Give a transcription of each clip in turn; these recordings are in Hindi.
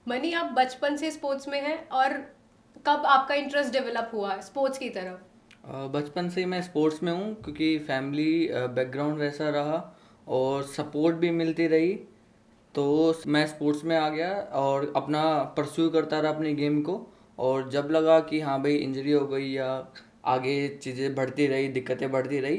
मनी, आप बचपन से स्पोर्ट्स में हैं और कब आपका इंटरेस्ट डेवलप हुआ स्पोर्ट्स की तरफ? बचपन से ही मैं स्पोर्ट्स में हूँ क्योंकि फैमिली बैकग्राउंड वैसा रहा और सपोर्ट भी मिलती रही। तो मैं स्पोर्ट्स में आ गया और अपना परस्यू करता रहा अपनी गेम को। और जब लगा कि हाँ भाई इंजरी हो गई या आगे चीज़ें बढ़ती रही, दिक्कतें बढ़ती रही,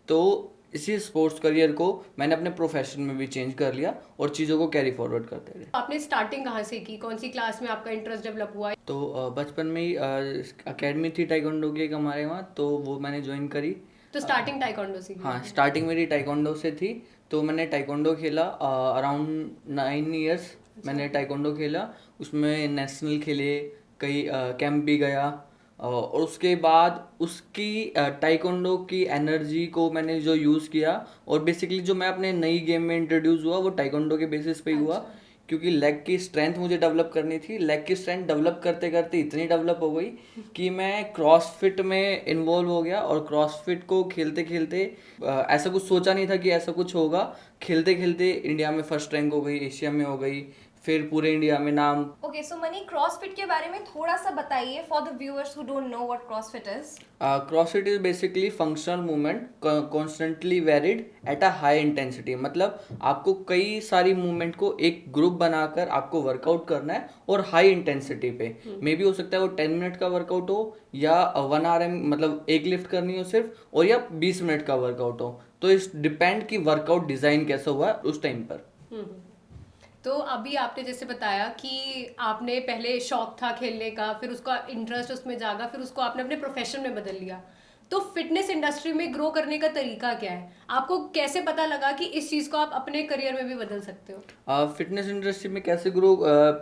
तो इसी स्पोर्ट्स करियर को मैंने अपने प्रोफेशन में भी चेंज कर लिया और चीज़ों को कैरी फॉरवर्ड करते रहे। आपने स्टार्टिंग कहाँ से की, कौन सी क्लास में आपका इंटरेस्ट डेवलप हुआ? तो बचपन में ही अकेडमी थी टाइकोंडो की एक हमारे वहाँ, तो वो मैंने ज्वाइन करी। तो स्टार्टिंग टाइकोंडो से की हाँ, आपने? स्टार्टिंग मेरी टाइकोंडो से थी। तो मैंने टाइकोंडो खेला अराउंड 9 इयर्स। अच्छा। मैंने टाइकोंडो खेला, उसमें नेशनल खेले, कई कैंप भी गया। और उसके बाद उसकी टाइकोंडो की एनर्जी को मैंने जो यूज़ किया, और बेसिकली जो मैं अपने नई गेम में इंट्रोड्यूस हुआ वो टाइकोंडो के बेसिस पे ही हुआ। अच्छा। क्योंकि लेग की स्ट्रेंथ मुझे डेवलप करनी थी। लेग की स्ट्रेंथ डेवलप करते करते इतनी डेवलप हो गई कि मैं क्रॉसफिट में इन्वॉल्व हो गया। और क्रॉसफिट को खेलते खेलते ऐसा कुछ सोचा नहीं था कि ऐसा कुछ होगा। खेलते खेलते इंडिया में फर्स्ट रैंक हो गई, एशिया में हो गई, फिर पूरे इंडिया में नाम। ओके, सो मनी क्रॉसफिट के बारे में थोड़ा सा बताइए for the viewers who don't know what CrossFit is. CrossFit is basically functional movement constantly varied at a high intensity. मतलब आपको कई सारी मूवमेंट को एक ग्रुप बनाकर आपको वर्कआउट करना है और हाई इंटेंसिटी पे। मे भी हो सकता है वो 10 मिनट का वर्कआउट हो या 1 आवर, मतलब एक लिफ्ट करनी हो सिर्फ, और या 20 मिनट का वर्कआउट हो। तो इस डिपेंड कि वर्कआउट डिजाइन कैसा हुआ है उस टाइम पर। हम्म। तो अभी आपने जैसे बताया कि आपने पहले शौक था खेलने का, फिर उसका इंटरेस्ट उसमें जागा, फिर उसको आपने अपने प्रोफेशन में बदल लिया। तो फिटनेस इंडस्ट्री में ग्रो करने का तरीका क्या है? आपको कैसे पता लगा कि इस चीज़ को आप अपने करियर में भी बदल सकते हो? फिटनेस इंडस्ट्री में कैसे ग्रो,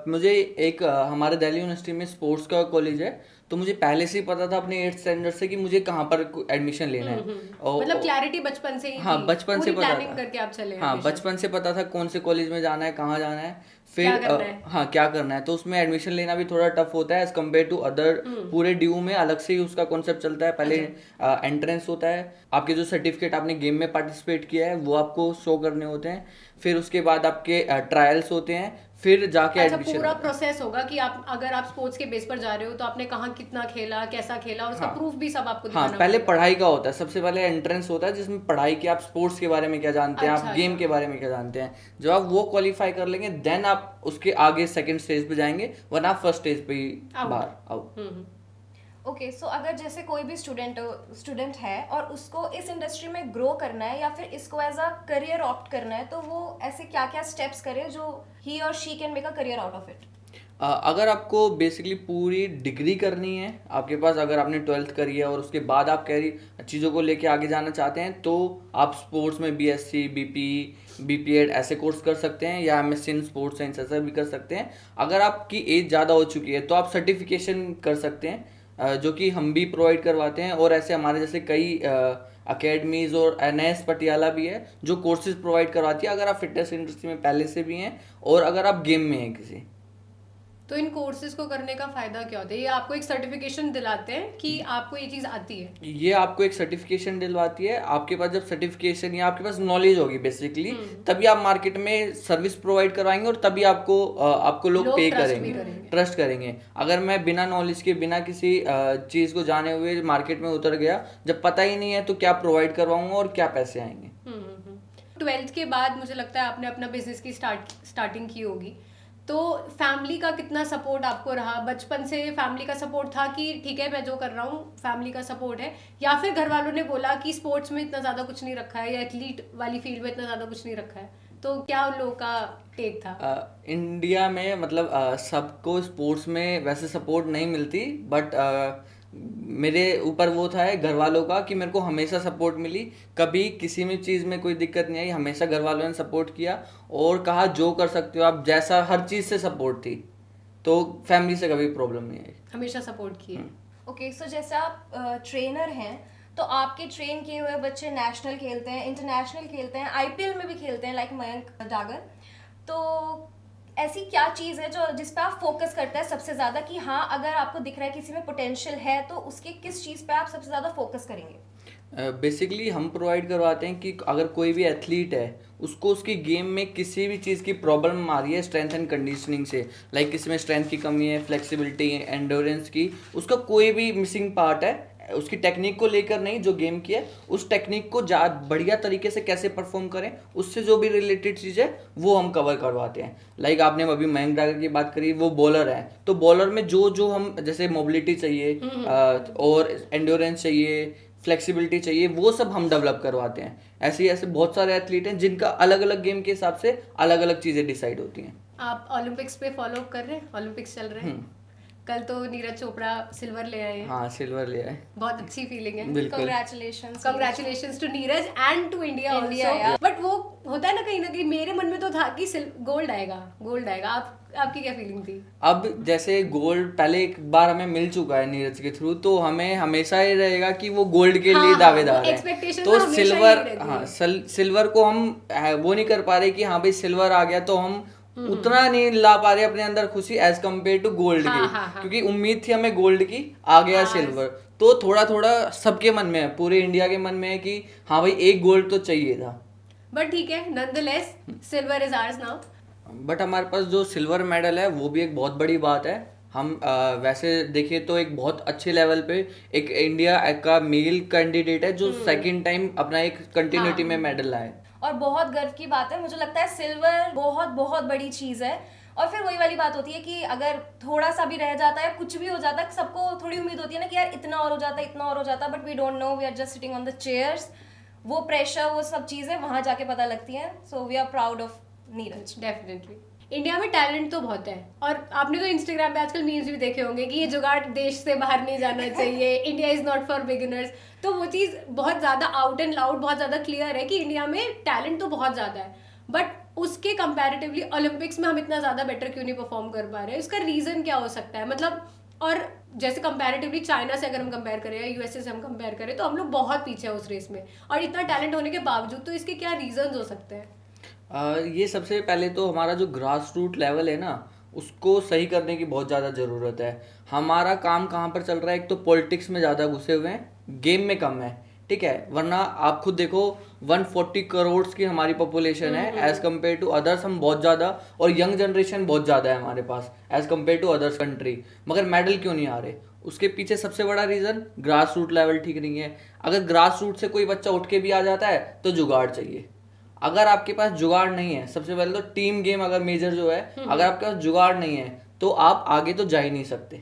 मुझे एक हमारे दिल्ली यूनिवर्सिटी में स्पोर्ट्स का कॉलेज है। तो मुझे पहले से ही पता था अपने 8th स्टैंडर्ड से कि मुझे कहाँ पर एडमिशन लेना है। मतलब क्लैरिटी बचपन से ही हाँ, थी, बचपन से पूरी पता प्लानिंग था। करके आप चले हाँ, हमेशा? बचपन से पता था कौन से कॉलेज में जाना है, कहाँ जाना है। क्या फिर करना है? हाँ, क्या करना है। तो उसमें एडमिशन लेना भी थोड़ा टफ होता है एज कम्पेयर टू अदर। पूरे ड्यू में अलग से ही उसका कॉन्सेप्ट चलता है। पहले अच्छा। एंट्रेंस होता है, आपके जो सर्टिफिकेट आपने गेम में पार्टिसिपेट किया है वो आपको शो करने होते हैं। फिर उसके बाद आपके ट्रायल्स होते हैं, फिर जाके अच्छा, एडमिशन पूरा होता है। प्रोसेस होगा कि आप अगर आप स्पोर्ट्स के बेस पर जा रहे हो तो आपने कहाँ कितना खेला, कैसा खेला, और उसका हाँ, प्रूफ भी सब आपको हाँ, दिखाना पहले पड़ेगा। पढ़ाई का होता है। सबसे पहले एंट्रेंस होता है जिसमें पढ़ाई की, आप स्पोर्ट्स के बारे में क्या जानते हैं, आप अच्छा गेम अच्छा। के बारे में क्या जानते हैं। जब आप वो क्वालिफाई कर लेंगे देन आप उसके आगे सेकंड स्टेज पे जाएंगे, वरना आप फर्स्ट स्टेज पे ही आउट। बाहर आउट। हम्म। ओके, सो अगर जैसे कोई भी स्टूडेंट है और उसको इस इंडस्ट्री में ग्रो करना है या फिर इसको एज अ करियर ऑप्ट करना है, तो वो ऐसे क्या क्या स्टेप्स करे जो ही और she can make a career out of it? अगर आपको बेसिकली पूरी डिग्री करनी है आपके पास, अगर आपने 12th करी है और उसके बाद आप कैरी चीज़ों को लेके आगे जाना चाहते हैं, तो आप स्पोर्ट्स में BSc, BP, BP एड ऐसे कोर्स कर सकते हैं, या MSc इन स्पोर्ट्स साइंस ऐसा भी कर सकते हैं। अगर आपकी एज ज़्यादा हो चुकी है तो आप सर्टिफिकेशन कर सकते हैं, जो कि हम भी प्रोवाइड करवाते हैं। और ऐसे हमारे जैसे कई अकेडमीज़ और NIS पटियाला भी है जो कोर्सेज प्रोवाइड करवाती है, अगर आप फिटनेस इंडस्ट्री में पहले से भी हैं और अगर आप गेम में हैं किसी। तो इन कोर्सेज को करने का फायदा क्या होता है? ये आपको एक सर्टिफिकेशन दिलाते हैं कि आपको ये चीज़ आती है? ये आपको एक सर्टिफिकेशन दिलवाती है। आपके पास जब सर्टिफिकेशन या आपके पास नॉलेज होगी बेसिकली, तभी आप मार्केट में सर्विस प्रोवाइड करवाएंगे और तभी आपको लोग लोग पे ट्रस्ट भी करेंगे, करेंगे। ट्रस्ट करेंगे। अगर मैं बिना नॉलेज के, बिना किसी चीज़ को जाने हुए मार्केट में उतर गया, जब पता ही नहीं है तो क्या प्रोवाइड करवाऊंगा और क्या पैसे आएंगे। 12th के बाद मुझे लगता है आपने अपना बिजनेस की स्टार्टिंग की होगी। तो फैमिली का कितना सपोर्ट आपको रहा? बचपन से फैमिली का सपोर्ट था कि ठीक है मैं जो कर रहा हूँ फैमिली का सपोर्ट है, या फिर घर वालों ने बोला कि स्पोर्ट्स में इतना ज़्यादा कुछ नहीं रखा है या एथलीट वाली फील्ड में इतना ज़्यादा कुछ नहीं रखा है? तो क्या उन लोगों का टेक था? इंडिया में मतलब सबको स्पोर्ट्स में वैसे सपोर्ट नहीं मिलती, बट मेरे ऊपर वो था है घर वालों का कि मेरे को हमेशा सपोर्ट मिली। कभी किसी भी चीज़ में कोई दिक्कत नहीं आई, हमेशा घर वालों ने सपोर्ट किया और कहा जो कर सकते हो आप, जैसा हर चीज़ से सपोर्ट थी। तो फैमिली से कभी प्रॉब्लम नहीं आई। हमेशा सपोर्ट किए? ओके, सो जैसे आप ट्रेनर हैं, तो आपके ट्रेन किए हुए बच्चे नेशनल खेलते हैं, इंटरनेशनल खेलते हैं, आईपीएल में भी खेलते हैं, लाइक मयंक डागर। तो ऐसी क्या चीज़ है जो जिस पे आप फोकस करते हैं सबसे ज़्यादा कि हाँ, अगर आपको दिख रहा है किसी में पोटेंशियल है तो उसके किस चीज़ पे आप सबसे ज़्यादा फोकस करेंगे? बेसिकली हम प्रोवाइड करवाते हैं कि अगर कोई भी एथलीट है उसको उसकी गेम में किसी भी चीज़ की प्रॉब्लम आ रही है स्ट्रेंथ एंड कंडीशनिंग से, लाइक किसी में स्ट्रेंथ की कमी है, फ्लेक्सिबिलिटी, एंडोरेंस की, उसका कोई भी मिसिंग पार्ट है, उसकी टेक्निक को लेकर नहीं, जो गेम की है उस टेक्निक को बढ़िया तरीके से कैसे परफॉर्म करें, उससे जो भी रिलेटेड चीज़ है वो हम कवर करवाते हैं। लाइक आपने अभी मयंक डागर की बात करी, वो बॉलर है, तो बॉलर में जो जो हम जैसे मोबिलिटी चाहिए और एंडोरेंस चाहिए, फ्लेक्सिबिलिटी चाहिए, वो सब हम डेवलप करवाते हैं। ऐसे ऐसे बहुत सारे एथलीट हैं जिनका अलग अलग गेम के हिसाब से अलग अलग चीज़ें डिसाइड होती हैं। आप ओलंपिक्स पे फॉलो कर रहे हैं? ओलंपिक्स चल रहे हैं, कल तो नीरज चोपड़ा सिल्वर ले आए हैं। हाँ, सिल्वर ले आए, बहुत अच्छी फीलिंग है। बिल्कुल। Congratulations to Neeraj and to India also. But वो होता है ना कहीं मेरे मन में तो था कि गोल्ड आएगा, गोल्ड आएगा। आपकी क्या फीलिंग थी? अब जैसे गोल्ड पहले एक बार हमें मिल चुका है नीरज के थ्रू, तो हमें हमेशा ये रहेगा कि वो गोल्ड के लिए दावेदार है। तो सिल्वर, हाँ, सिल्वर को हम वो नहीं कर पा रहे कि हाँ भाई सिल्वर आ गया, तो हम उतना नहीं ला पा रहे अपने अंदर खुशी एज कम्पेयर टू गोल्ड की, क्योंकि उम्मीद थी हमें गोल्ड की, आ गया सिल्वर। तो थोड़ा थोड़ा सबके मन में है, पूरे इंडिया के मन में है कि हाँ भाई एक गोल्ड तो चाहिए था। बट ठीक है, nonetheless silver is ours now. But हमारे पास जो सिल्वर मेडल है वो भी एक बहुत बड़ी बात है। हम वैसे देखें तो एक बहुत अच्छे लेवल पे एक इंडिया का मेल कैंडिडेट है जो सेकंड टाइम अपना एक कंटिन्यूटी में मेडल लाए, और बहुत गर्व की बात है। मुझे लगता है सिल्वर बहुत बहुत बड़ी चीज़ है। और फिर वही वाली बात होती है कि अगर थोड़ा सा भी रह जाता है, कुछ भी हो जाता है, सबको थोड़ी उम्मीद होती है ना कि यार इतना और हो जाता है, इतना और हो जाता है, but we don't know, we are just sitting on the chairs. वो प्रेशर, वो सब चीज़ें वहाँ जाके पता लगती हैं। So we are proud of Neeraj. Definitely India में टैलेंट तो बहुत है, और आपने तो इंस्टाग्राम पे आजकल मीम्स भी देखे होंगे कि ये जुगाड़ देश से बाहर नहीं जाना चाहिए, India is not for beginners. तो वो चीज़ बहुत ज़्यादा आउट एंड लाउड, बहुत ज़्यादा क्लियर है कि इंडिया में टैलेंट तो बहुत ज़्यादा है, बट उसके कंपैरेटिवली ओलंपिक्स में हम इतना ज़्यादा बेटर क्यों नहीं परफॉर्म कर पा रहे हैं? इसका रीज़न क्या हो सकता है? मतलब, और जैसे कंपैरेटिवली चाइना से अगर हम कंपेयर करें या यूएसए से हम कंपेयर करें तो हम लोग बहुत पीछे हैं उस रेस में, और इतना टैलेंट होने के बावजूद। तो इसके क्या रीजंस हो सकते हैं? ये सबसे पहले तो हमारा जो ग्रास रूट लेवल है ना, उसको सही करने की बहुत ज़्यादा ज़रूरत है। हमारा काम कहाँ पर चल रहा है, एक तो पॉलिटिक्स में ज़्यादा घुसे हुए हैं, गेम में कम है, ठीक है। वरना आप खुद देखो 140 करोड़ की हमारी पॉपुलेशन है, एज कम्पेयर टू अदर्स हम बहुत ज़्यादा, और यंग जनरेशन बहुत ज़्यादा है हमारे पास as compare to others country, मगर मेडल क्यों नहीं आ रहे? उसके पीछे सबसे बड़ा रीज़न ग्रास रूट लेवल ठीक नहीं है। अगर ग्रास रूट से कोई बच्चा उठ के भी आ जाता है तो जुगाड़ चाहिए। अगर आपके पास जुगाड़ नहीं है, सबसे पहले तो टीम गेम अगर मेजर जो है, अगर आपके पास जुगाड़ नहीं है तो आप आगे तो जा ही नहीं सकते।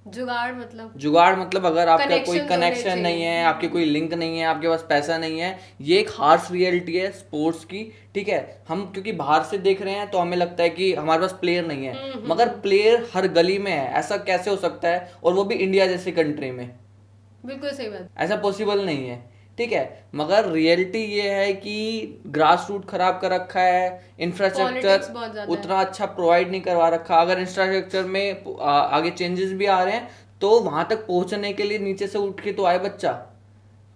जुगाड़ मतलब अगर आपका कोई कनेक्शन नहीं है, आपके कोई लिंक नहीं है, आपके पास पैसा नहीं है, ये एक हार्श रियलिटी है स्पोर्ट्स की, ठीक है। हम क्योंकि बाहर से देख रहे हैं तो हमें लगता है कि हमारे पास प्लेयर नहीं है, मगर प्लेयर हर गली में है। ऐसा कैसे हो सकता है, और वो भी इंडिया जैसी कंट्री में? बिल्कुल सही बात, ऐसा पॉसिबल नहीं है, ठीक है। मगर रियलिटी ये है कि ग्रास रूट खराब कर रखा है, इंफ्रास्ट्रक्चर उतना अच्छा प्रोवाइड नहीं करवा रखा। अगर इंफ्रास्ट्रक्चर में आगे चेंजेस भी आ रहे हैं तो वहां तक पहुंचने के लिए नीचे से उठ के तो आए बच्चा।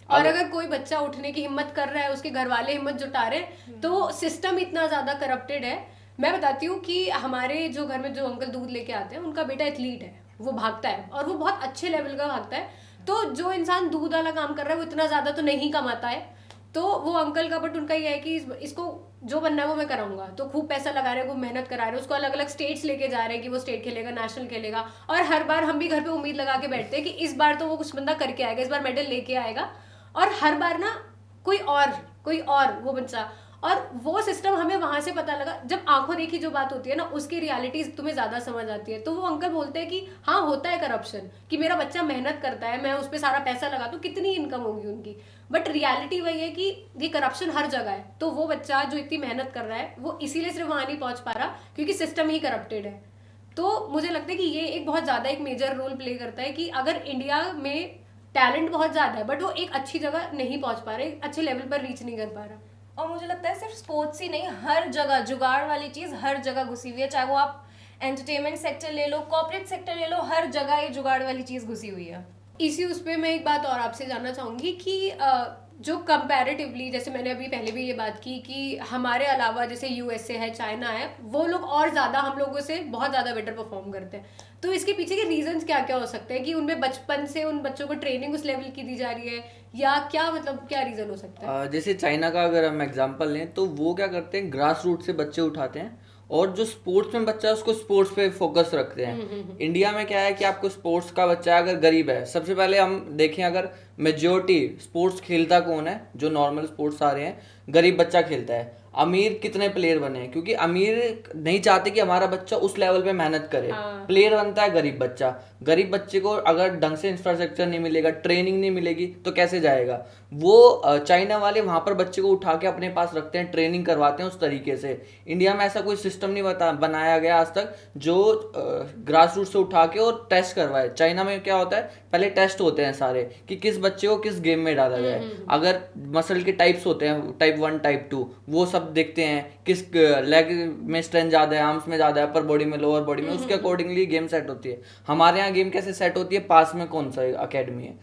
और अगर कोई बच्चा उठने की हिम्मत कर रहा है, उसके घर वाले हिम्मत जुटा रहे हैं, तो सिस्टम इतना ज्यादा करप्टेड है। मैं बताती हूँ कि हमारे जो घर में जो अंकल दूध लेके आते हैं, उनका बेटा एथलीट है, वो भागता है और वो बहुत अच्छे लेवल का भागता है। तो जो इंसान दूध वाला काम कर रहा है वो इतना ज्यादा तो नहीं कमाता है, तो वो अंकल का, बट उनका ये है कि इसको जो बनना है वो मैं कराऊंगा। तो खूब पैसा लगा रहे हैं, खूब मेहनत करा रहे हैं, उसको अलग अलग स्टेट्स लेके जा रहे हैं कि वो स्टेट खेलेगा, नेशनल खेलेगा। और हर बार हम भी घर पे उम्मीद लगा के बैठते हैं कि इस बार तो वो कुछ बंदा करके आएगा, इस बार मेडल लेके आएगा। और हर बार ना कोई और वो बच्चा, और वो सिस्टम हमें वहां से पता लगा। जब आंखों देखी जो बात होती है ना, उसकी रियलिटी तुम्हें ज्यादा समझ आती है। तो वो अंकल बोलते हैं कि हाँ होता है करप्शन, कि मेरा बच्चा मेहनत करता है, मैं उस पर सारा पैसा लगा दूं, कितनी इनकम होगी उनकी। बट रियलिटी वही है कि ये करप्शन हर जगह है। तो वो बच्चा जो इतनी मेहनत कर रहा है वो इसीलिए सिर्फ वहां नहीं पहुंच पा रहा क्योंकि सिस्टम ही करप्टेड है। तो मुझे लगता है कि ये एक बहुत ज्यादा एक मेजर रोल प्ले करता है कि अगर इंडिया में टैलेंट बहुत ज्यादा है बट वो एक अच्छी जगह नहीं पहुंच पा रहे, अच्छे लेवल पर रीच नहीं कर पा रहा। और मुझे लगता है सिर्फ स्पोर्ट्स ही नहीं, हर जगह जुगाड़ वाली चीज़ हर जगह घुसी हुई है। चाहे वो आप एंटरटेनमेंट सेक्टर ले लो, कॉर्पोरेट सेक्टर ले लो, हर जगह ये जुगाड़ वाली चीज़ घुसी हुई है। इसी उस पर मैं एक बात और आपसे जानना चाहूँगी कि जो कंपैरेटिवली, जैसे मैंने अभी पहले भी ये बात की कि हमारे अलावा जैसे यूएसए है, चाइना है, वो लोग और ज़्यादा हम लोगों से बहुत ज़्यादा बेटर परफॉर्म करते हैं। तो इसके पीछे के रीजंस क्या क्या हो सकते हैं कि उनमें बचपन से उन बच्चों को ट्रेनिंग उस लेवल की दी जा रही है, या क्या मतलब क्या रीज़न हो सकता है? जैसे चाइना का अगर हम एग्जांपल लें तो वो क्या करते हैं, ग्रास रूट से बच्चे उठाते हैं और जो स्पोर्ट्स में बच्चा है उसको स्पोर्ट्स पे फोकस रखते हैं। इंडिया में क्या है कि आपको स्पोर्ट्स का बच्चा अगर गरीब है, सबसे पहले हम देखें अगर मेजोरिटी स्पोर्ट्स खेलता कौन है, जो नॉर्मल स्पोर्ट्स आ रहे हैं, गरीब बच्चा खेलता है। अमीर कितने प्लेयर बने हैं, क्योंकि अमीर नहीं चाहते कि हमारा बच्चा उस लेवल पे मेहनत करे। प्लेयर बनता है गरीब बच्चा। गरीब बच्चे को अगर ढंग से इंफ्रास्ट्रक्चर नहीं मिलेगा, ट्रेनिंग नहीं मिलेगी तो कैसे जाएगा वो। चाइना वाले वहां पर बच्चे को उठा के अपने पास रखते हैं, ट्रेनिंग करवाते हैं उस तरीके से। इंडिया में ऐसा कोई सिस्टम नहीं बनाया गया आज तक जो ग्रास रूट से उठा के और टेस्ट करवाए। चाइना में क्या होता है, पहले टेस्ट होते हैं सारे कि किस बच्चे को किस गेम में डाला जाए। अगर मसल के टाइप्स होते हैं, टाइप 1 टाइप 2, वो सब देखते हैं, किस लेग में स्ट्रेंथ ज्यादा है, आर्म्स में ज्यादा है, अपर बॉडी में, लोअर बॉडी में, उसके अकॉर्डिंगली गेम सेट होती है। हमारे यहाँ गेम कैसे सेट होती है, पास में कौन सा अकेडमी है।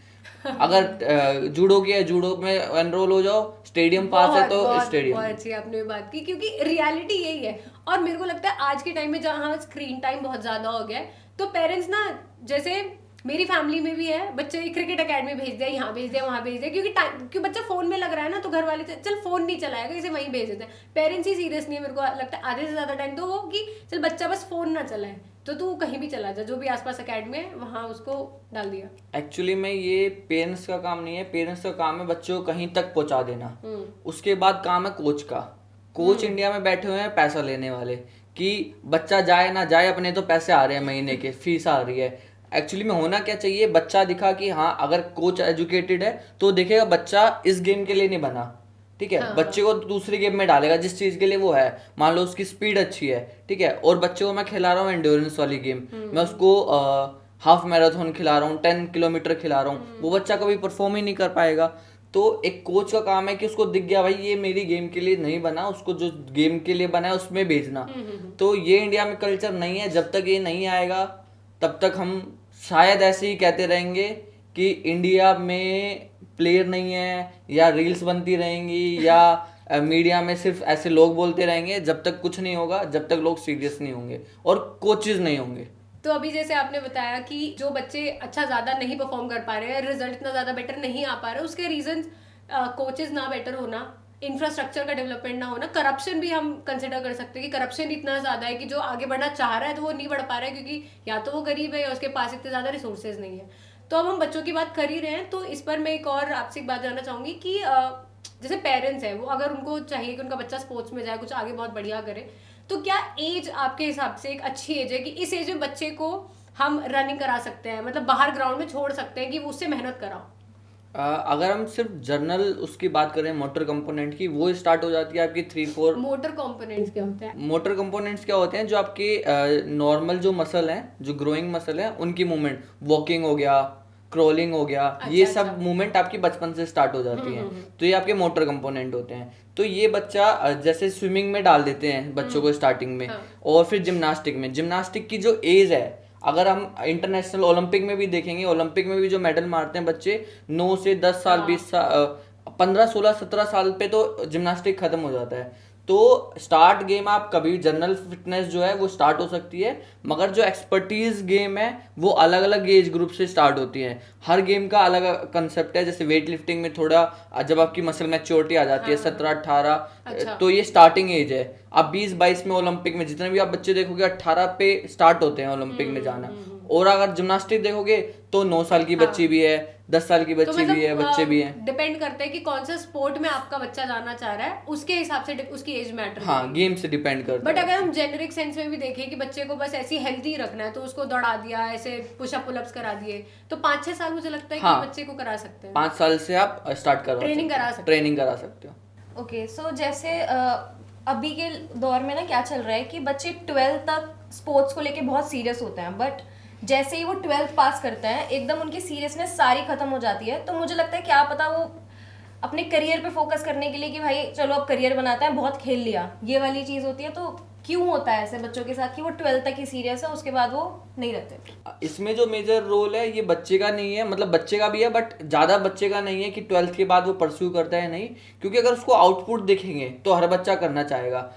अगर जूडो की है, जूडो में एनरोल हो जाओ, स्टेडियम पास है तो स्टेडियम। बहुत अच्छी आपने बात की, क्योंकि रियलिटी यही है। और मेरे को लगता है आज के टाइम में जहाँ स्क्रीन टाइम बहुत ज्यादा हो गया है, तो पेरेंट्स ना, जैसे मेरी फैमिली में भी है, बच्चे क्रिकेट एकेडमी भेज दिया, यहाँ भेज दिया, वहाँ भेज दिया, क्योंकि बच्चा फोन में लग रहा है ना, तो घर वाले चल फोन नहीं चलाएगा, इसे वहीं भेज देते हैं। पेरेंट्स ही सीरियस नहीं है, मेरे को लगता है आधे से ज्यादा टाइम तो वो कि चल बच्चा बस फोन ना चलाए, तो तू कहीं भी चला जा, जो भी आसपास एकेडमी है वहाँ उसको डाल दिया। एक्चुअली में ये पेरेंट्स का काम नहीं है। पेरेंट्स का काम है बच्चों को कहीं तक पहुंचा देना, उसके बाद काम है कोच का। कोच इंडिया में बैठे हुए हैं पैसा लेने वाले, कि बच्चा जाए ना जाए, अपने तो पैसे आ रहे हैं, महीने के फीस आ रही है। एक्चुअली में होना क्या चाहिए, बच्चा दिखा कि हाँ अगर कोच एजुकेटेड है तो देखेगा बच्चा इस गेम के लिए नहीं बना, ठीक है, बच्चे को दूसरी गेम में डालेगा जिस चीज के लिए वो है। मान लो उसकी स्पीड अच्छी है, ठीक है, और बच्चे को मैं खिला रहा हूँ एंड्योरेंस वाली गेम, मैं उसको हाफ मैराथन खिला रहा हूँ, 10 किलोमीटर खिला रहा हूँ, वो बच्चा कभी परफॉर्म ही नहीं कर पाएगा। तो एक कोच का काम है कि उसको दिख गया भाई ये मेरी गेम के लिए नहीं बना, उसको जो गेम के लिए बना है उसमें भेजना। तो ये इंडिया में कल्चर नहीं है। जब तक ये नहीं आएगा तब तक हम शायद ऐसे ही कहते रहेंगे कि इंडिया में प्लेयर नहीं है, या रील्स बनती रहेंगी, या मीडिया में सिर्फ ऐसे लोग बोलते रहेंगे। जब तक कुछ नहीं होगा, जब तक लोग सीरियस नहीं होंगे और कोचेस नहीं होंगे। तो अभी जैसे आपने बताया कि जो बच्चे अच्छा ज़्यादा नहीं परफॉर्म कर पा रहे हैं, रिजल्ट इतना ज़्यादा बेटर नहीं आ पा रहे, उसके रीजंस कोचेस ना बेटर होना, इंफ्रास्ट्रक्चर का डेवलपमेंट ना होना, करप्शन भी हम कंसिडर कर सकते हैं कि करप्शन इतना ज़्यादा है कि जो आगे बढ़ना चाह रहा है तो वो नहीं बढ़ पा रहा है, क्योंकि या तो वो गरीब है या उसके पास इतने ज़्यादा रिसोर्सेज नहीं है। तो अब हम बच्चों की बात कर ही रहे हैं, तो इस पर मैं एक और आपसे एक बात जानना चाहूँगी कि जैसे पेरेंट्स हैं, वो अगर उनको चाहिए कि उनका बच्चा स्पोर्ट्स में जाए, कुछ आगे बहुत बढ़िया करे, तो क्या एज आपके हिसाब से एक अच्छी एज है कि इस एज में बच्चे को हम रनिंग करा सकते हैं, मतलब बाहर ग्राउंड में छोड़ सकते हैं कि उससे मेहनत कराओ? अगर हम सिर्फ जर्नल उसकी बात करें, मोटर कंपोनेंट की, वो स्टार्ट हो जाती है आपकी 3-4। मोटर कंपोनेंट्स क्या होते हैं? मोटर कंपोनेंट्स क्या होते हैं, जो आपके नॉर्मल जो मसल हैं, जो ग्रोइंग मसल हैं, उनकी मूवमेंट, वॉकिंग हो गया, क्रॉलिंग हो गया, ये सब मूवमेंट आपकी बचपन से स्टार्ट हो जाती है। तो ये आपके मोटर कंपोनेंट होते हैं। तो ये बच्चा जैसे स्विमिंग में डाल देते हैं बच्चों को स्टार्टिंग में, और फिर जिम्नास्टिक की जो एज है, अगर हम इंटरनेशनल ओलंपिक में भी देखेंगे, ओलंपिक में भी जो मेडल मारते हैं बच्चे 9 से 10 साल, 20 साल, 15, 16, 17 साल पे तो जिम्नास्टिक खत्म हो जाता है। तो स्टार्ट गेम आप कभी जनरल फिटनेस जो है वो स्टार्ट हो सकती है, मगर जो एक्सपर्टीज गेम है वो अलग अलग एज ग्रुप से स्टार्ट होती है। हर गेम का अलग कंसेप्ट है। जैसे वेट लिफ्टिंग में थोड़ा जब आपकी मसल मैच्योरिटी आ जाती है 17-18, तो ये स्टार्टिंग एज है। अब 20-22 में ओलंपिक में जितने भी आप बच्चे देखोगे 18 पे स्टार्ट होते हैं ओलंपिक में जाना। और अगर जिम्नास्टिक देखोगे तो 9 साल की बच्ची भी है, 10 साल की बच्ची भी है, बच्चे भी हैं। डिपेंड करता है कि कौन सा स्पोर्ट में आपका बच्चा जाना चाह रहा है, उसके हिसाब से उसकी एज मैटर। हाँ, गेम से डिपेंड करता है। बट अगर हम जेनरिक सेंस में भी देखें कि बच्चे को बस ऐसी हेल्थी रखना है, तो उसको दौड़ा दिया, ऐसे पुशअप पुलअप्स करा दिए, तो 5-6 साल मुझे लगता है कि बच्चे को करा सकते हैं। 5 साल से आप स्टार्ट करो, ट्रेनिंग करा सकते हो। ओके, सो जैसे अभी के दौर में ना क्या चल रहा है कि बच्चे 12th तक स्पोर्ट्स को लेके बहुत सीरियस होते हैं, बट जैसे ही वो 12th पास करते हैं एकदम उनकी सीरियसनेस सारी खत्म हो जाती है। तो मुझे लगता है क्या पता वो अपने करियर पे फोकस करने के लिए कि भाई चलो अब करियर बनाते हैं, बहुत खेल लिया, ये वाली चीज़ होती है। तो क्यों होता है ऐसे बच्चों के साथ कि वो 12th तक ही सीरियस है, उसके बाद वो नहीं रहते? इसमें जो मेजर रोल है ये बच्चे का नहीं है, मतलब बच्चे का भी है बट ज़्यादा बच्चे का नहीं है कि 12th के बाद वो परस्यू करता है, नहीं, क्योंकि अगर उसको आउटपुट दिखेंगे तो हर बच्चा करना चाहेगा।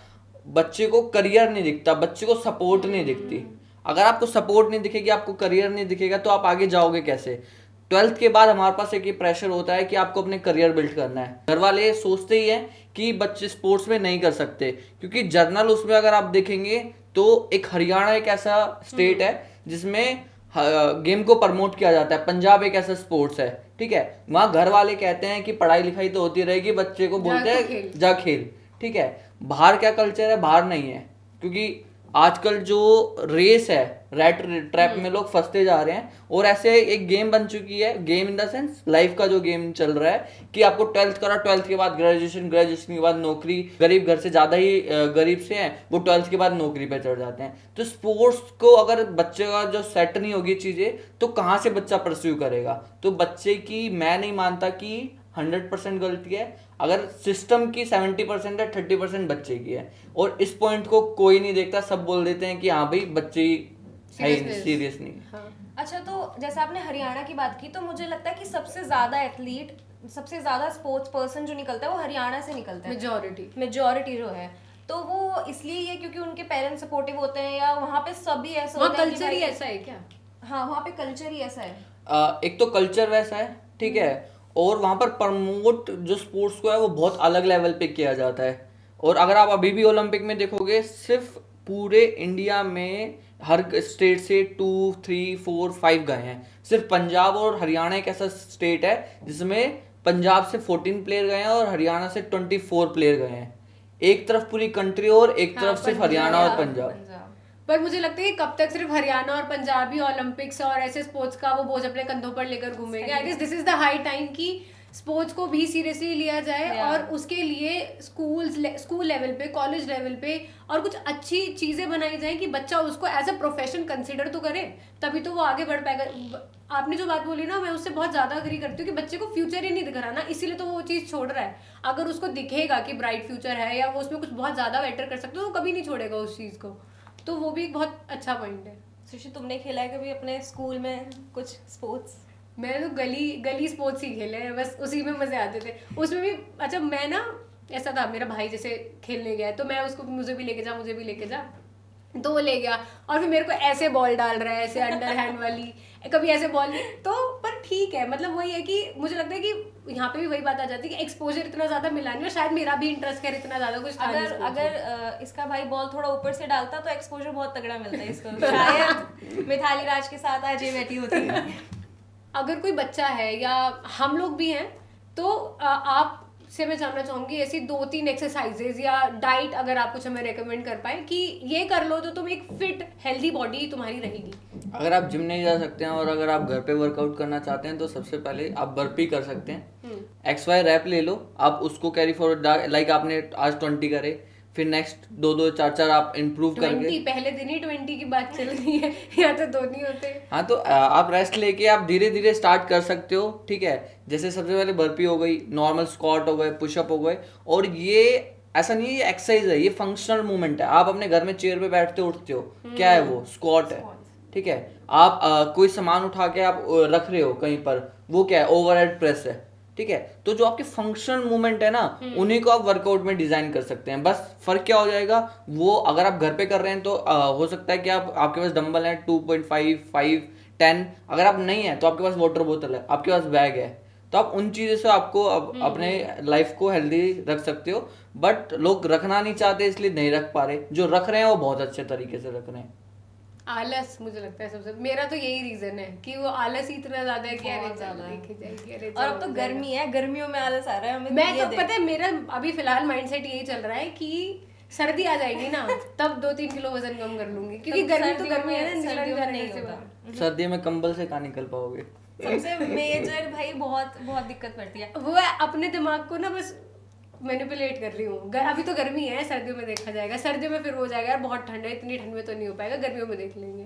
बच्चे को करियर नहीं दिखता, बच्चे को सपोर्ट नहीं दिखती। अगर आपको सपोर्ट नहीं दिखेगी, आपको करियर नहीं दिखेगा तो आप आगे जाओगे कैसे? 12th के बाद हमारे पास एक प्रेशर होता है कि आपको अपने करियर बिल्ड करना है। घर वाले सोचते ही हैं कि बच्चे स्पोर्ट्स में नहीं कर सकते, क्योंकि जर्नल उसमें अगर आप देखेंगे तो एक हरियाणा एक ऐसा स्टेट है जिसमें गेम को प्रमोट किया जाता है, पंजाब एक ऐसा स्पोर्ट्स है, ठीक है। वहाँ घर वाले कहते हैं कि पढ़ाई लिखाई तो होती रहेगी, बच्चे को बोलते हैं जा खेल, ठीक है। बाहर क्या कल्चर है? बाहर नहीं है, क्योंकि आजकल जो रेस है, रैट ट्रैप में लोग फंसते जा रहे हैं। और ऐसे एक गेम बन चुकी है, game in the sense life का जो गेम चल रहा है कि आपको 12th करा, 12th के बाद ग्रेजुएशन, ग्रेजुएशन के बाद नौकरी। गरीब घर से ज़्यादा ही गरीब से हैं वो 12th के बाद नौकरी पे चढ़ जाते हैं। तो स्पोर्ट्स को अगर बच्चे का जो सेट नहीं होगी चीज़ें, तो कहाँ से बच्चा परस्यू करेगा? तो बच्चे की मैं नहीं मानता कि 100% गलती है। अगर सिस्टम की 70% है, 30% बच्चे की है। और इस पॉइंट को कोई नहीं देखता, सब बोल देते हैं कि हाँ भाई बच्चे सीरियस नहीं। हाँ। अच्छा, तो जैसे आपने हरियाणा की बात की, तो मुझे लगता है कि सबसे ज्यादा एथलीट, सबसे ज्यादा स्पोर्ट्स पर्सन जो निकलता है वो हरियाणा से निकलता है, मेजोरिटी जो है। तो वो इसलिए ये क्योंकि उनके पेरेंट्स सपोर्टिव होते हैं, या वहाँ पे सभी ऐसा होता है? कल्चर ही ऐसा है क्या? हाँ, वहाँ पे कल्चर ही ऐसा है। एक तो कल्चर वैसा है, ठीक है, और वहाँ पर प्रमोट जो स्पोर्ट्स को है वो बहुत अलग लेवल पे किया जाता है। और अगर आप अभी भी ओलंपिक में देखोगे, सिर्फ पूरे इंडिया में हर स्टेट से 2, 3, 4, 5 गए हैं। सिर्फ पंजाब और हरियाणा एक ऐसा स्टेट है जिसमें पंजाब से 14 प्लेयर गए हैं और हरियाणा से 24 प्लेयर गए हैं। एक तरफ पूरी कंट्री और एक तरफ सिर्फ हरियाणा और पंजाब। पर मुझे लगता है कि कब तक सिर्फ हरियाणा और पंजाबी ओलंपिक्स और ऐसे स्पोर्ट्स का वो बोझ अपने कंधों पर लेकर घूमेंगे। I guess this is the high time कि स्पोर्ट्स को भी सीरियसली लिया जाए और उसके लिए स्कूल लेवल पे, कॉलेज लेवल पे और कुछ अच्छी चीजें बनाई जाए कि बच्चा उसको एज अ प्रोफेशन कंसिडर तो करे, तभी तो वो आगे बढ़ पाएगा। आपने जो बात बोली ना, मैं उससे बहुत ज्यादा अग्री करती हूँ कि बच्चे को फ्यूचर ही नहीं दिख रहा ना, इसीलिए तो वो चीज छोड़ रहा है। अगर उसको दिखेगा कि ब्राइट फ्यूचर है या वो उसमें कुछ बहुत ज्यादा बेटर कर सकते हो, तो कभी नहीं छोड़ेगा उस चीज को। तो वो भी एक बहुत अच्छा पॉइंट है। सुशी, तुमने खेला है कभी अपने स्कूल में कुछ स्पोर्ट्स? मैंने तो गली स्पोर्ट्स ही खेले हैं, बस उसी में मजे आते थे। उसमें भी अच्छा, मैं ना ऐसा था, मेरा भाई जैसे खेलने गया तो मैं उसको मुझे भी लेके जा, तो वो ले गया और फिर मेरे को ऐसे बॉल डाल रहा है, ऐसे अंडर हैंड वाली, कभी ऐसे बॉल, तो पर ठीक है, मतलब वही है कि मुझे लगता है कि यहाँ पे भी वही बात आ जाती है कि एक्सपोजर इतना ज्यादा मिला नहीं, और शायद मेरा भी इंटरेस्ट है इतना ज्यादा कुछ। अगर इसका भाई बॉल थोड़ा ऊपर से डालता तो एक्सपोजर बहुत तगड़ा मिलता है इसको। शायद मिताली राज के साथ आज ये बैठी होती है। अगर कोई बच्चा है या हम लोग भी हैं, तो आप से मैं जानना चाहूंगी ऐसी 2-3 एक्सरसाइजेज या डाइट अगर आप कुछ हमें रेकमेंड कर पाए कि ये कर लो तो तुम एक फिट हेल्दी बॉडी तुम्हारी रहेगी। अगर आप जिम नहीं जा सकते हैं और अगर आप घर पे वर्कआउट करना चाहते हैं तो सबसे पहले आप बर्पी कर सकते हैं। XY रैप ले लो, आप उसको कैरी फॉरवर्ड, लाइक आपने आज 20 करे, फिर नेक्स्ट 2-2, 4-4 आप इम्प्रूव करके। पहले दिन ही 20 की बात चल रही है, या तो 2 नहीं होते। हाँ, तो आप रेस्ट लेके आप धीरे धीरे स्टार्ट कर सकते हो, ठीक है। जैसे सबसे पहले बर्पी हो गई, नॉर्मल स्क्वाट हो गए, पुशअप हो गए। और ये ऐसा नहीं है एक्सरसाइज है, ये फंक्शनल मूवमेंट है। आप अपने घर में चेयर पे बैठते उठते हो, क्या है वो? स्क्वाट है, ठीक है। आप कोई सामान उठा के आप रख रहे हो कहीं पर, वो क्या है? ओवरहेड प्रेस है, ठीक है। तो जो आपके फंक्शनल मूवमेंट है ना, उन्हीं को आप वर्कआउट में डिजाइन कर सकते हैं। बस फर्क क्या हो जाएगा, वो अगर आप घर पे कर रहे हैं तो हो सकता है कि आपके पास डंबल है 2.5, 5, 10। अगर आप नहीं है तो आपके पास वाटर बोतल है, आपके पास बैग है, तो आप उन चीज़ों से आपको अपने लाइफ को हेल्दी रख सकते हो। बट लोग रखना नहीं चाहते इसलिए नहीं रख पा रहे, जो रख रहे हैं वो बहुत अच्छे तरीके से रख रहे हैं। आलस मुझे लगता है सबसे, मेरा तो यही रीजन है कि वो आलस ही इतना ज्यादा है कि अरे ज्यादा देखी जाएगी, अरे और अब तो गर्मी है, गर्मियों में आलस आ रहा है हमें। मैं तो पता है मेरा अभी फिलहाल माइंडसेट यही चल रहा है कि सर्दी आ जाएगी ना तब 2-3 किलो वजन कम कर लूंगी, क्योंकि गर्मी तो गर्मी है ना, सर्दियों में नहीं होता। सर्दी में कंबल से कहाँ निकल पाओगे? सबसे मेजर भाई बहुत बहुत दिक्कत पड़ती है। वो है अपने दिमाग को ना बस मैनिपुलेट कर रही हूँ। अभी तो गर्मी है, सर्दियों में देखा जाएगा, सर्दियों में फिर हो जाएगा यार बहुत ठंड है, इतनी ठंड में तो नहीं हो पाएगा, गर्मियों में देख लेंगे।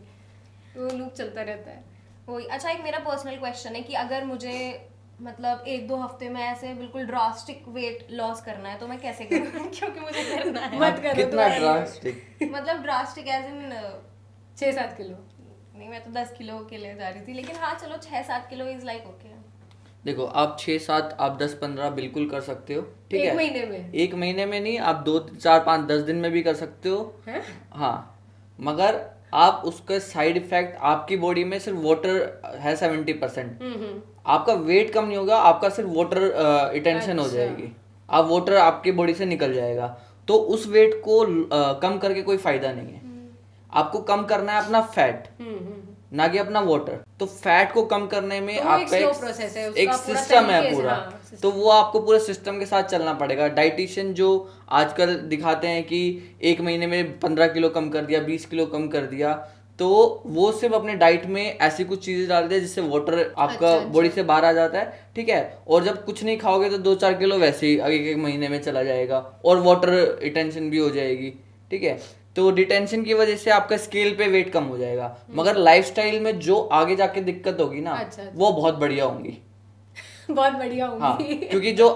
वो लूप चलता रहता है वही। अच्छा, एक मेरा पर्सनल क्वेश्चन है कि अगर मुझे मतलब 1-2 हफ्ते में ऐसे बिल्कुल ड्रास्टिक वेट लॉस करना है तो मैं कैसे करूँ क्योंकि मुझे करना है। मत करो कितना तो ड्रास्टिक? मतलब ड्रास्टिक एज इन 6-7 किलो। नहीं, मैं तो 10 किलो के लिए जा रही थी, लेकिन हाँ चलो 6-7 किलो इज लाइक ओके। देखो, आप 6-7, आप 10-15 बिल्कुल कर सकते हो, ठीक है। एक महीने में? एक महीने में नहीं, आप 2-4-5-10 दिन में भी कर सकते हो। हैं? हाँ, मगर आप उसका साइड इफेक्ट, आपकी बॉडी में सिर्फ वाटर है 70%। आपका वेट कम नहीं होगा, आपका सिर्फ वाटर रिटेंशन हो अच्छा। जाएगी। आप वाटर आपकी बॉडी से निकल जाएगा, तो उस वेट को कम करके कोई फायदा नहीं है। आपको कम करना है अपना फैट, ना कि अपना वाटर। तो फैट को कम करने में तो वो एक आपका slow process है, उसका एक पूरा सिस्टम है तरीके से, पूरा। हाँ, system। तो वो आपको पूरे सिस्टम के साथ चलना पड़ेगा। डाइटिशियन जो आजकल दिखाते हैं कि 1 महीने में 15 किलो कम कर दिया, 20 किलो कम कर दिया, तो वो सिर्फ अपने डाइट में ऐसी कुछ चीजें डालते हैं जिससे वाटर आपका अच्छा। बॉडी से बाहर आ जाता है, ठीक है। और जब कुछ नहीं खाओगे तो 2-4 किलो वैसे ही एक एक महीने में चला जाएगा, और वाटर रिटेंशन भी हो जाएगी, ठीक है। तो रिटेंशन की वजह से आपका स्केल पे वेट कम हो जाएगा, मगर लाइफस्टाइल में जो आगे जाके दिक्कत होगी ना, अच्छा। वो बहुत बढ़िया होंगी। बहुत बढ़िया हाँ, होंगी। क्योंकि जो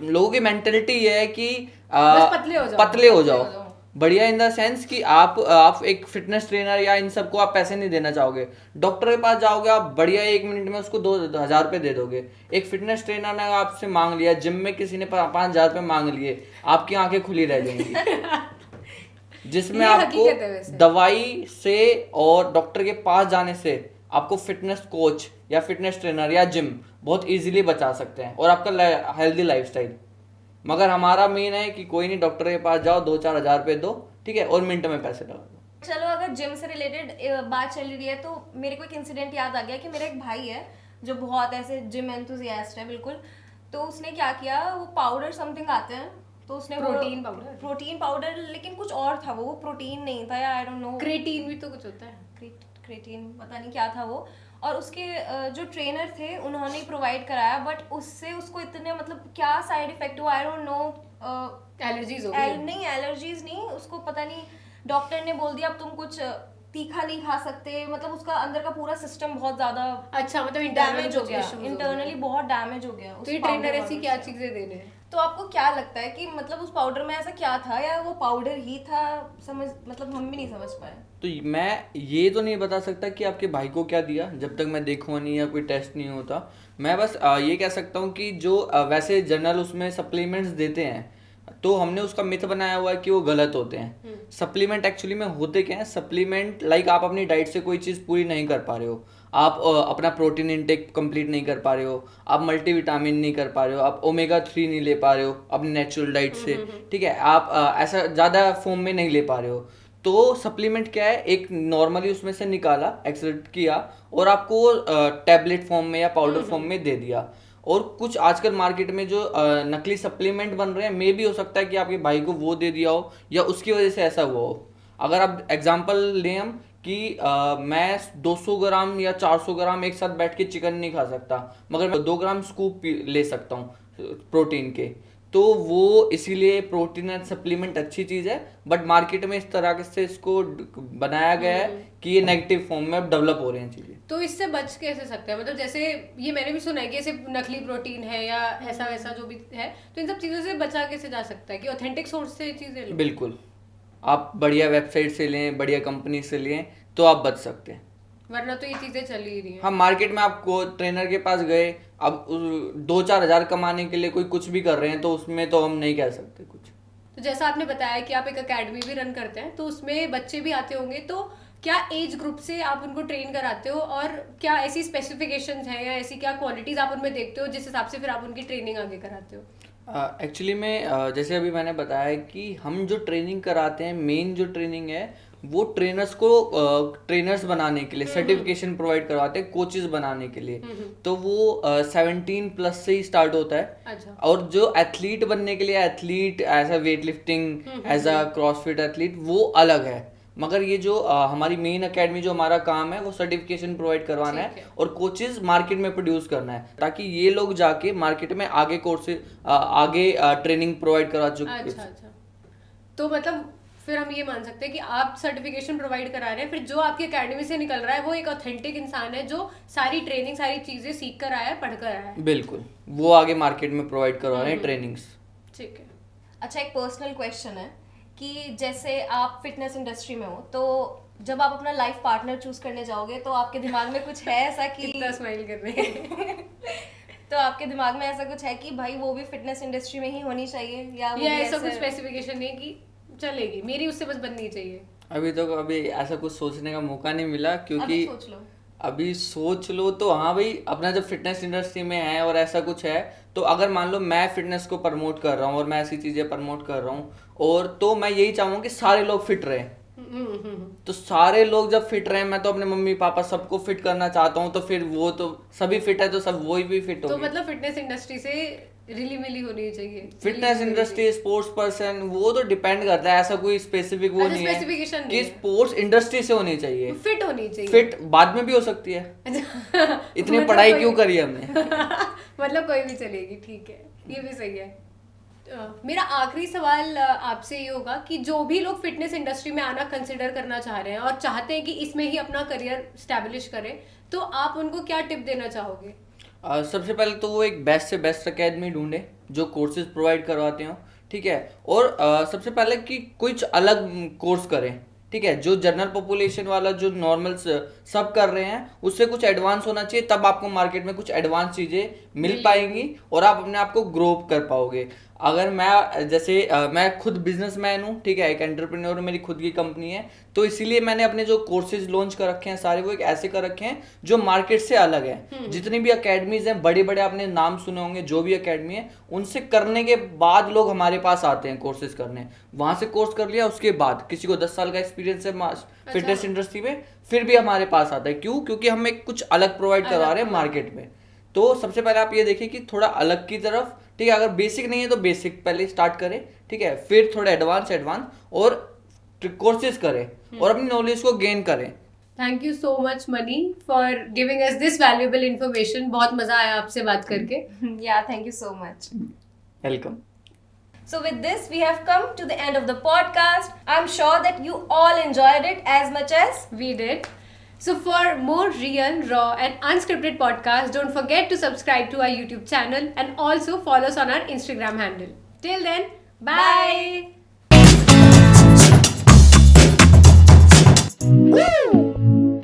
लोगों की मेंटेलिटी ये है कि बस पतले हो जाओ। पतले हो जाओ। बढ़िया इन द सेंस कि आप एक फिटनेस ट्रेनर या इन सबको आप पैसे नहीं देना चाहोगे। डॉक्टर के पास जाओगे आप, बढ़िया 1 मिनट में उसको 2,000 रुपये दे दोगे। एक फिटनेस ट्रेनर ने आपसे मांग लिया, जिम में किसी ने 5,000 रुपये मांग लिए, आपकी आंखें खुली रह जाएंगी। जिसमें ये आपको हकीकत है वैसे। दवाई से और डॉक्टर के पास जाने से आपको फिटनेस कोच या फिटनेस ट्रेनर या जिम बहुत इजीली बचा सकते हैं, और आपका हेल्दी लाइफस्टाइल। मगर हमारा मेन है कि कोई नहीं, डॉक्टर के पास जाओ, 2-4 हज़ार रुपये दो, ठीक है, और मिनट में पैसे लगा दो। चलो, अगर जिम से रिलेटेड बात चल रही है तो मेरे को एक इंसिडेंट याद आ गया कि मेरा एक भाई है जो बहुत ऐसे जिम एंथुजियास्ट है बिल्कुल। तो उसने क्या किया, वो पाउडर समथिंग आते हैं, तो उसने प्रोटीन पाउडर, लेकिन कुछ और था वो प्रोटीन नहीं था, या आई डोंट नो, क्रेटीन भी तो कुछ होता है। क्रेटीन पता नहीं क्या था वो। और उसके जो ट्रेनर थे उन्होंने प्रोवाइड कराया, बट उससे उसको इतने मतलब क्या साइड इफेक्ट हुआ आई डोंट नो। एलर्जीज हो गई? नहीं, एलर्जीज नहीं, उसको पता नहीं, डॉक्टर ने बोल दिया अब तुम कुछ तीखा नहीं खा सकते। मतलब उसका अंदर का पूरा सिस्टम बहुत ज्यादा अच्छा, मतलब डैमेज हो गया, इंटरनली बहुत डैमेज हो गया। तो ये ट्रेनर ऐसी क्या चीजें दे रहे हैं? तो आपको क्या लगता है कि मतलब उस पाउडर में ऐसा क्या था, या वो पाउडर ही था? समझ मतलब हम भी नहीं समझ पाए। तो मैं ये तो नहीं बता सकता कि आपके भाई को क्या दिया, जब तक मैं देखूँ नहीं या कोई टेस्ट नहीं होता। मैं बस ये कह सकता हूँ कि जो वैसे जनरल उसमें सप्लीमेंट्स देते हैं, तो हमने उसका मिथ बनाया हुआ है कि वो गलत होते हैं। सप्लीमेंट एक्चुअली में होते क्या है? सप्लीमेंट लाइक आप अपनी डाइट से कोई चीज़ पूरी नहीं कर पा रहे हो, आप अपना प्रोटीन इंटेक कंप्लीट नहीं कर पा रहे हो, आप मल्टीविटामिन नहीं कर पा रहे हो, आप ओमेगा 3 नहीं ले पा रहे हो अपनी नेचुरल डाइट से, ठीक है, आप ऐसा ज़्यादा फॉर्म में नहीं ले पा रहे हो। तो सप्लीमेंट क्या है, एक नॉर्मली उसमें से निकाला, एक्सट्रैक्ट किया, और आपको टैबलेट फॉर्म में या पाउडर फॉर्म में दे दिया। और कुछ आजकल मार्केट में जो नकली सप्लीमेंट बन रहे हैं, मे भी हो सकता है कि आपके भाई को वो दे दिया हो, या उसकी वजह से ऐसा हुआ हो। अगर आप एग्जांपल लें हम कि मैं 200 ग्राम या 400 ग्राम एक साथ बैठ के चिकन नहीं खा सकता, मगर मैं 2 ग्राम स्कूप ले सकता हूँ प्रोटीन के। तो वो इसीलिए प्रोटीन एंड सप्लीमेंट अच्छी चीज़ है, बट मार्केट में इस तरह से इसको बनाया गया है कि ये नेगेटिव फॉर्म में अब डेवलप हो रहे हैं चीज़ें। तो इससे बच कैसे सकते हैं? मतलब जैसे ये मैंने भी सुना है कि ऐसे नकली प्रोटीन है या ऐसा वैसा जो भी है, तो इन सब चीज़ों से बचा कैसे जा सकता है कि ऑथेंटिक सोर्स से चीज़ें लो? बिल्कुल, आप बढ़िया वेबसाइट से लें, बढ़िया कंपनी से लें, तो आप बच सकते हैं, वरना तो ये चीज़ें चल ही रही हैं। हम मार्केट में आपको ट्रेनर के पास गए, अब 2-4 हज़ार कमाने के लिए कोई कुछ भी कर रहे हैं, तो उसमें तो हम नहीं कह सकते कुछ। तो जैसा आपने बताया कि आप एक एकेडमी भी रन करते हैं, तो उसमें बच्चे भी आते होंगे, तो क्या एज ग्रुप से आप उनको ट्रेन कराते हो, और क्या ऐसी स्पेसिफिकेशंस हैं या ऐसी क्या क्वालिटीज़ आप उनमें देखते हो जिस हिसाब से फिर आप उनकी ट्रेनिंग आगे कराते हो? एक्चुअली में जैसे अभी मैंने बताया कि हम जो ट्रेनिंग कराते हैं, मेन जो ट्रेनिंग है वो ट्रेनर्स को ट्रेनर्स बनाने के लिए सर्टिफिकेशन प्रोवाइड करवाते हैं, कोचेस बनाने के लिए। तो वो 17 प्लस से ही स्टार्ट होता है। अच्छा। और जो एथलीट बनने के लिए, athlete as a weight lifting, as a crossfit athlete, वो अलग है। मगर ये जो हमारी मेन एकेडमी जो हमारा काम है, वो सर्टिफिकेशन प्रोवाइड करवाना है और कोचेस मार्केट में प्रोड्यूस करना है, ताकि ये लोग जाके मार्केट में आगे कोर्सेज आगे ट्रेनिंग प्रोवाइड करवा चुके। अच्छा। तो मतलब फिर हम ये मान सकते हैं कि आप सर्टिफिकेशन प्रोवाइड करा रहे हैं, फिर जो आपकी एकेडमी से निकल रहा है वो एक ऑथेंटिक इंसान है जो सारी ट्रेनिंग सारी चीजें सीख कर आया है, पढ़ कर आया है। बिल्कुल, वो आगे मार्केट में प्रोवाइड करवा रहे हैं ट्रेनिंग्स। ठीक है। अच्छा, एक पर्सनल क्वेश्चन है कि जैसे आप फिटनेस इंडस्ट्री में हो, तो जब आप अपना लाइफ पार्टनर चूज करने जाओगे तो आपके दिमाग में कुछ है ऐसा कि कितना स्माइल कर रहे हैं। तो आपके दिमाग में ऐसा कुछ है कि भाई वो भी फिटनेस इंडस्ट्री में ही होनी चाहिए, या वो या भी ऐसा कुछ ऐसे- स्पेसिफिकेशन नहीं कि चलेगी, मेरी उससे बस बननी चाहिए। अभी ऐसा कुछ सोचने का मौका नहीं मिला, क्योंकि अभी सोच लो। अभी सोच लो तो हाँ भाई, अपना जब फिटनेस इंडस्ट्री में है और ऐसा कुछ है, तो अगर मान लो मैं फिटनेस को प्रमोट कर रहा हूँ और मैं ऐसी चीज़ें प्रमोट कर रहा हूँ, और तो मैं यही चाहूँगा कि सारे लोग फिट रहें। तो सारे लोग जब फिट रहे, मैं तो अपने मम्मी पापा सबको फिट करना चाहता हूँ, तो फिर वो तो सभी फिट है तो सब वही भी फिट तो होंगे। मतलब फिटनेस इंडस्ट्री से रिली मिली होनी चाहिए। फिटनेस इंडस्ट्री, स्पोर्ट्स पर्सन, वो तो डिपेंड करता है, ऐसा कोई स्पेसिफिक वो अच्छा, नहीं है specification नहीं कि है। स्पोर्ट्स इंडस्ट्री से होनी चाहिए। फिट होनी चाहिए। फिट बाद में भी हो सकती है, अच्छा, इतनी मतलब पढ़ाई कोई- क्यों करी हमने। मतलब कोई भी चलेगी, ठीक है, ये भी सही है। मेरा आखिरी सवाल आपसे ये होगा कि जो भी लोग फिटनेस इंडस्ट्री में आना कंसिडर करना चाह रहे हैं और चाहते हैं कि इसमें ही अपना करियर स्टैब्लिश करें, तो आप उनको क्या टिप देना चाहोगे? सबसे पहले तो वो एक बेस्ट से बेस्ट अकेडमी ढूंढे जो कोर्सेज प्रोवाइड करवाते हो, ठीक है। और सबसे पहले कि कुछ अलग कोर्स करें, ठीक है। जो जनरल पॉपुलेशन वाला जो नॉर्मल सब कर रहे हैं उससे कुछ एडवांस होना चाहिए, तब आपको मार्केट में कुछ एडवांस चीज़ें मिल पाएंगी और आप अपने आप को ग्रो कर पाओगे। अगर मैं जैसे मैं खुद बिजनेसमैन हूँ, ठीक है, एक एंटरप्रेन्योर हूँ, मेरी खुद की कंपनी है, तो इसीलिए मैंने अपने जो कोर्सेज लॉन्च कर रखे हैं सारे वो एक ऐसे कर रखे हैं जो मार्केट से अलग है। जितनी भी अकेडमीज हैं, बड़े बड़े आपने नाम सुने होंगे, जो भी अकेडमी है उनसे करने के बाद लोग हमारे पास आते हैं कोर्सेज करने। वहां से कोर्स कर लिया, उसके बाद किसी को 10 साल का एक्सपीरियंस है फिटनेस इंडस्ट्री में, फिर भी हमारे पास आता है। क्यों? क्योंकि हम एक कुछ अलग प्रोवाइड करवा रहे हैं मार्केट में। तो सबसे पहले आप ये देखिए कि थोड़ा अलग की तरफ, ठीक है। अगर बेसिक नहीं है तो बेसिक पहले स्टार्ट करें, ठीक है, फिर थोड़ा एडवांस और कोर्सेज करें और अपनी नॉलेज को गेन करें। Thank you so much money for giving us this valuable information. बहुत मजा आया आपसे बात करके। Yeah, thank you so much. Welcome. So with this, we have come to the end of the podcast. I'm sure that you all enjoyed it as much as We did. So for more real, raw and unscripted podcasts, don't forget to subscribe to our YouTube channel and also follow us on our Instagram handle. Till then, bye. Woo!